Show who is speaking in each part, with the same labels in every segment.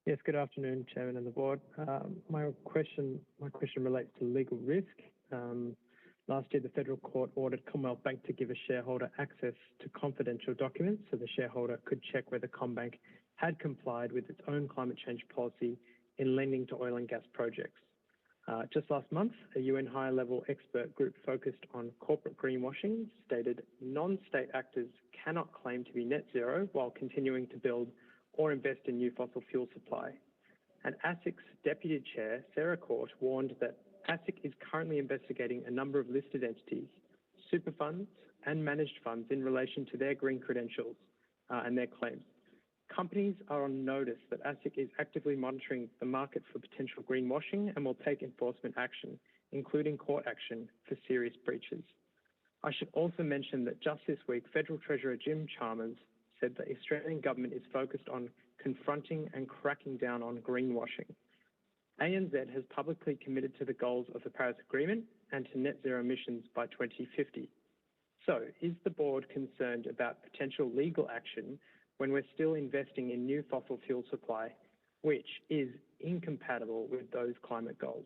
Speaker 1: Yes, good afternoon, Chairman and the Board. My question relates to legal risk. Last year, the Federal Court ordered Commonwealth Bank to give a shareholder access to confidential documents so the shareholder could check whether CommBank had complied with its own climate change policy in lending to oil and gas projects. Just last month, a UN high-level expert group focused on corporate greenwashing stated non-state actors cannot claim to be net zero while continuing to build or invest in new fossil fuel supply. And ASIC's Deputy Chair, Sarah Court, warned that ASIC is currently investigating a number of listed entities, super funds and managed funds in relation to their green credentials and their claims. Companies are on notice that ASIC is actively monitoring the market for potential greenwashing and will take enforcement action, including court action for serious breaches. I should also mention that just this week, Federal Treasurer Jim Chalmers said the Australian government is focused on confronting and cracking down on greenwashing. ANZ has publicly committed to the goals of the Paris Agreement and to net zero emissions by 2050. So, is the board concerned about potential legal action when we're still investing in new fossil fuel supply, which is incompatible with those climate goals?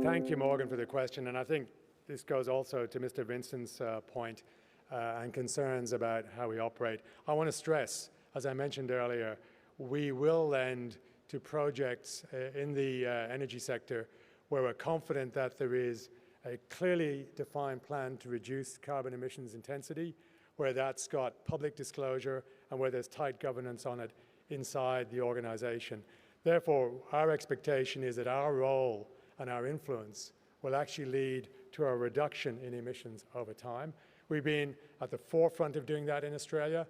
Speaker 2: Thank you, Morgan, for the question. And I think this goes also to Mr. Vinson's point and concerns about how we operate. I want to stress, as I mentioned earlier, we will lend to projects in the energy sector where we're confident that there is a clearly defined plan to reduce carbon emissions intensity, where that's got public disclosure and where there's tight governance on it inside the organisation. Therefore, our expectation is that our role and our influence will actually lead to a reduction in emissions over time. We've been at the forefront of doing that in Australia.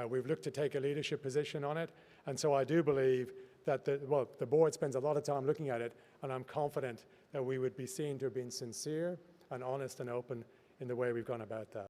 Speaker 2: We've looked to take a leadership position on it. And so I do believe that the board spends a lot of time looking at it, and I'm confident that we would be seen to have been sincere and honest and open in the way we've gone about that.